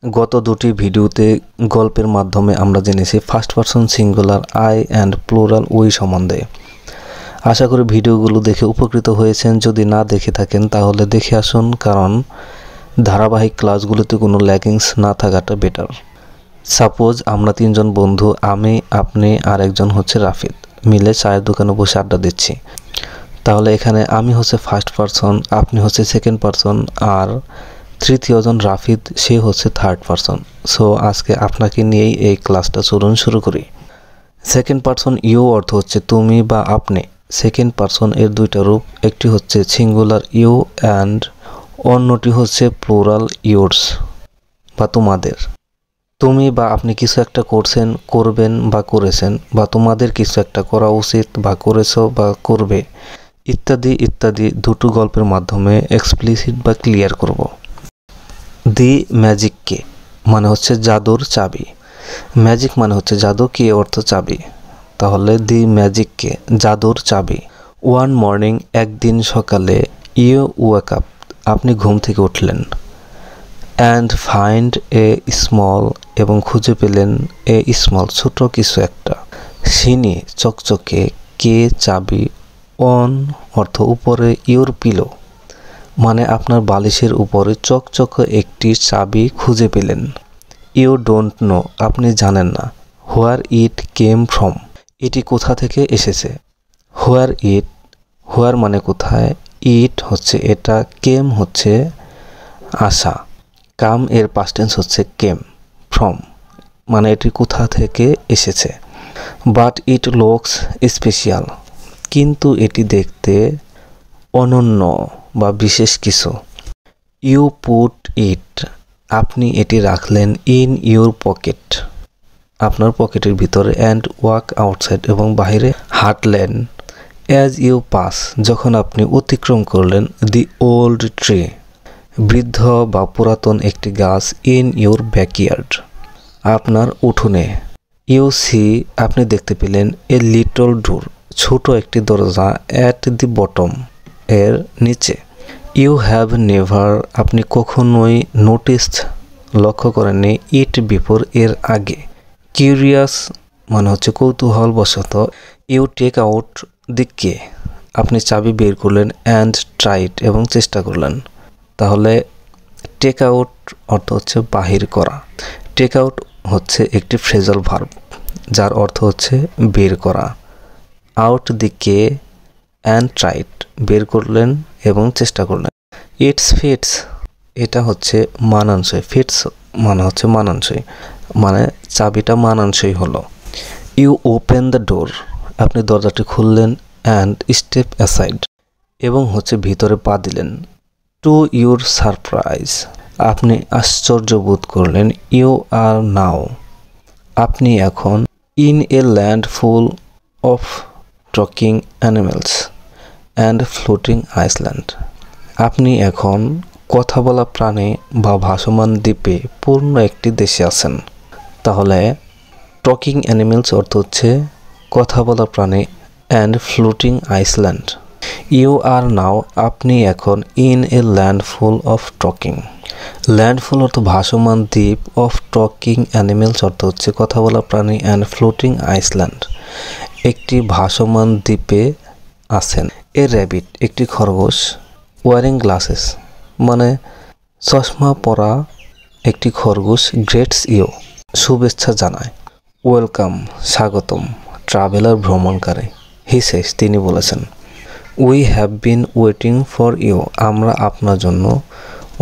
গত দুটি ভিডিওতে গল্পের মাধ্যমে আমরা জেনেছি first person singular I and plural we সম্বন্ধে। আশা করি ভিডিওগুলো দেখে উপকৃত হয়েছেন। যদি না দেখে থাকেন তাহলে দেখে আসুন, কারণ ধারাবাহিক ক্লাসগুলোতে কোনো ল্যাকিংস না থাকাটা বেটার। সাপোজ আমরা তিনজন বন্ধু, আমি, আপনি আর একজন হচ্ছে রাফিদ, মিলে চায়ের দোকানে বসে আড্ডা দিচ্ছি। তাহলে এখানে আমি হচ্ছে ফার্স্ট পারসন, আপনি হচ্ছে সেকেন্ড পারসন, আর তৃতীয়জন রাফিদ, সে হচ্ছে থার্ড পারসন। সো আজকে আপনাকে নিয়েই এই ক্লাসটা চলুন শুরু করি। সেকেন্ড পারসন ইউ অর্থ হচ্ছে তুমি বা আপনি। সেকেন্ড পারসন এর দুইটা রূপ, একটি হচ্ছে সিঙ্গুলার ইউ অ্যান্ড অন্যটি হচ্ছে প্লুরাল ইউরস বা তোমাদের। তুমি বা আপনি কিছু একটা করছেন, করবেন বা করেছেন, বা তোমাদের কিছু একটা করা উচিত বা করেছো বা করবে, ইত্যাদি ইত্যাদি দুটো গল্পের মাধ্যমে এক্সপ্লিসিট বা ক্লিয়ার করব। দি ম্যাজিক কে মানে হচ্ছে জাদুর চাবি। ম্যাজিক মানে হচ্ছে জাদু, কে অর্থ চাবি। তাহলে দি ম্যাজিক কে জাদুর চাবি। ওয়ান মর্নিং একদিন সকালে, ইউ ওয়েক আপ আপনি ঘুম থেকে উঠলেন, অ্যান্ড ফাইন্ড এ স্মল এবং খুঁজে পেলেন এ স্মল ছোট কিছু একটা, সিনি চকচকে, কে চাবি, অন অর্থ উপরে, ইউর পিলো মানে আপনার বালিশের উপরে চকচকে একটি চাবি খুঁজে পেলেন। ইউ ডোন্ট নো আপনি জানেন না। হোয়ার ইট কেম ফ্রম এটি কোথা থেকে এসেছে। হোয়ার মানে কোথায়, ইট হচ্ছে এটা, কেম হচ্ছে আসা, কাম এর পাস্ট টেন্স হচ্ছে কেম, ফ্রম মানে এটি কোথা থেকে এসেছে। বাট ইট লুকস স্পেশাল কিন্তু এটি দেখতে অনন্য বা বিশেষ কিছু। ইউ পুট ইট আপনি এটি রাখলেন, ইন ইউর পকেট আপনার পকেটের ভিতরে, অ্যান্ড ওয়াক আউটসাইড এবং বাইরে হাঁটলেন, অ্যাজ ইউ পাস যখন আপনি অতিক্রম করলেন, দি ওল্ড ট্রি বৃদ্ধ বা পুরাতন একটি গাছ, ইন ইউর ব্যাকইয়ার্ড আপনার উঠোনে। ইউ সি আপনি দেখতে পেলেন, এ লিটল ডোর ছোট একটি দরজা, অ্যাট দি বটম এর নিচে। ইউ হ্যাভ নেভার আপনি কখনোই নোটিসড লক্ষ্য করেননি, ইট বিফোর এর আগে। কিউরিয়াস মানে হচ্ছে কৌতূহলবশত। ইউ টেক আউট দি কে আপনি চাবি বের করলেন, অ্যান্ড ট্রাইড এবং চেষ্টা করলেন। তাহলে টেক আউট অর্থ হচ্ছে বাহির করা। টেক আউট হচ্ছে একটি ফ্রেজাল ভার্ব যার অর্থ হচ্ছে বের করা। Out the K and tried বের করলেন এবং চেষ্টা করলেন। ইটস ফিটস এটা হচ্ছে মানানসই, ফিটস মানে হচ্ছে মানানসই, মানে চাবিটা মানানসই হলো। ইউ ওপেন দ্য ডোর আপনি দরজাটি খুললেন, অ্যান্ড স্টেপ অ্যাসাইড এবং হচ্ছে ভিতরে পা দিলেন। টু ইউর সারপ্রাইজ আপনি আশ্চর্য বোধ করলেন, ইউ আর নাও আপনি এখন, in a land full of talking animals and floating Iceland আপনি এখন কথা বলা প্রাণী বা ভাসমান দ্বীপে পূর্ণ একটি দেশে আছেন। তাহলে টকিং অ্যানিমেলস অর্থ হচ্ছে কথা বলা প্রাণী, and floating island. You are now আপনি এখন, in a land full of talking landful অর্থ ভাসমান দ্বীপ, অফ টকিং অ্যানিমেলস অর্থ হচ্ছে কথা বলা প্রাণী, অ্যান্ড ফ্লোটিং আইসল্যান্ড একটি ভাসমান দ্বীপে আছেন। এ র্যাবিট একটি খরগোশ, ওয়ারিং গ্লাসেস মানে চশমা পরা একটি খরগোশ, গ্রেটস ইউ শুভেচ্ছা জানায়। ওয়েলকাম স্বাগতম, ট্রাভেলার ভ্রমণকারী, হি সেস তিনি বলেছেন। We have been waiting for you আমরা আপনার জন্য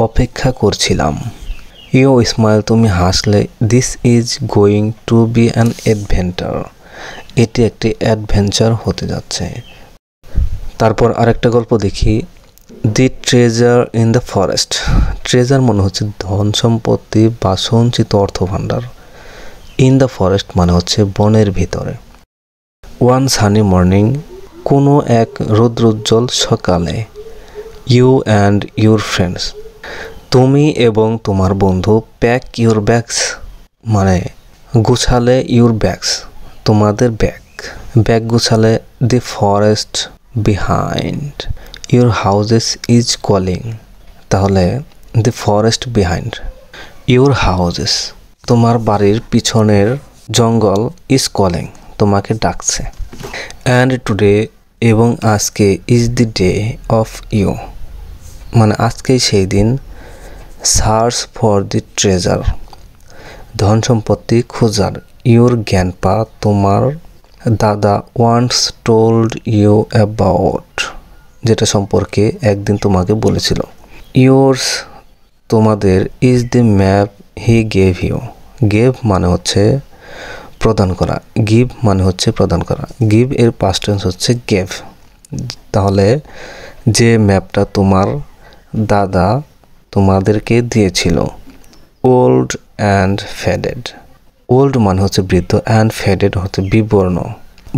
অপেক্ষা করছিলাম। ইউ স্মাইল তুমি হাসলে, this is going to be an adventure এটি একটি অ্যাডভেঞ্চার হতে যাচ্ছে। তারপর আরেকটা গল্প দেখি, the treasure in the forest treasure মনে হচ্ছে ধন সম্পত্তি বা সঞ্চিত অর্থ ভাণ্ডার, ইন দ্য ফরেস্ট মানে হচ্ছে বনের ভিতরে। ওয়ান সানি মর্নিং কোনো এক রৌদ্রোজ্জ্বল সকালে, ইউ অ্যান্ড ইউর ফ্রেন্ডস তুমি এবং তোমার বন্ধু, প্যাক ইউর ব্যাগস মানে গুছালে, ইউর ব্যাগস তোমাদের ব্যাগ গুছালে, the forest behind your houses is calling তাহলে the forest behind your houses, তোমার বাড়ির পিছনের জঙ্গল ইজ কলিং, তোমাকে ডাকছে। অ্যান্ড টুডে, এবং আজকে, is the day of you, মানে আজকেই সেই দিন। সার্চ ফর দি ট্রেজার, ধন সম্পত্তি খোঁজার। ইউর গ্র্যান্ডপা, তোমার দাদা, ওয়ান্স টোল্ড ইউ অ্যাবাউট, যেটা সম্পর্কে একদিন তোমাকে বলেছিল। ইয়োর্স, তোমাদের, is the map he gave you. Gave মানে হচ্ছে প্রদান করা, গিভ মানে হচ্ছে প্রদান করা। গিভ এর পাস্ট টেন্স হচ্ছে গেভ। তাহলে যে ম্যাপটা তোমার দাদা তোমাদেরকে দিয়েছিল। ওল্ড অ্যান্ড ফেডেড, ওল্ড মানে হচ্ছে বৃদ্ধ, অ্যান্ড ফেডেড হচ্ছে বিবর্ণ।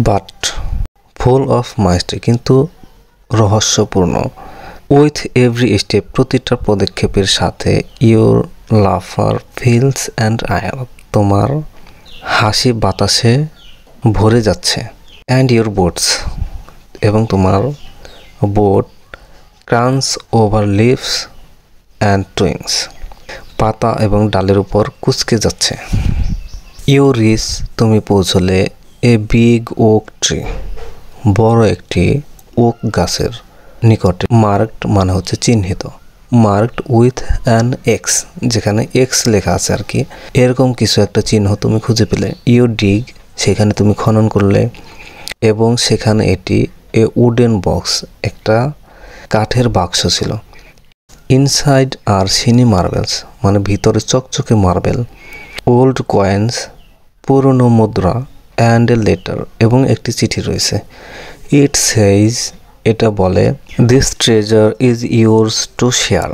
বাট ফুল অফ মাইস্ট্রি, কিন্তু রহস্যপূর্ণ। উইথ এভরি স্টেপ, প্রতিটা পদক্ষেপের সাথে। ইউর লাফার ফিলস অ্যান্ড আয়ার, তোমার হাসি বাতাসে ভরে যাচ্ছে। অ্যান্ড ইউর বোটস, এবং তোমার বোট। ক্রান্স ওভার লিভস অ্যান্ড টুইংস, পাতা এবং ডালের উপর কুঁচকে যাচ্ছে। ইউ রিচ, তুমি পৌঁছলে। এ বিগ ওক ট্রি, বড় একটি ওক গাছের নিকটে। মার্কড মানে হচ্ছে চিহ্নিত। মার্কড উইথ অ্যান এক্স, যেখানে এক্স লেখা আছে আর কি, এরকম কিছু একটা চিহ্ন তুমি খুঁজে পেলে। ইউ ডিগ, সেখানে তুমি খনন করলে, এবং সেখানে এটি এ উডেন বক্স, একটা কাঠের বাক্স ছিল। ইনসাইড আর সিনি মার্বেলস, মানে ভিতরে চকচকে মার্বেল। ওল্ড কয়েন্স, পুরনো মুদ্রা। অ্যান্ড এ লেটার, এবং একটি চিঠি রয়েছে। ইট সেইজ, এটা বলে, this treasure is yours to share.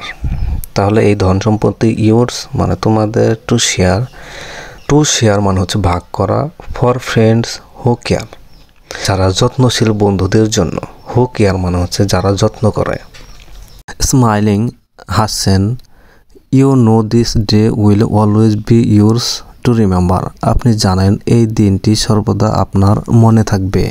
তাহলে এই ধন সম্পত্তি ইয়োর্স মানে তোমাদের, টু শেয়ার। টু শেয়ার মানে হচ্ছে ভাগ করা। ফর ফ্রেন্ডস হু কেয়ার, যারা যত্নশীল বন্ধুদের জন্য। হু কেয়ার মানে হচ্ছে যারা যত্ন করে। স্মাইলিং, হাসছেন। You know this day will always be yours to remember, আপনি জানেন এই দিনটি সর্বদা আপনার মনে থাকবে।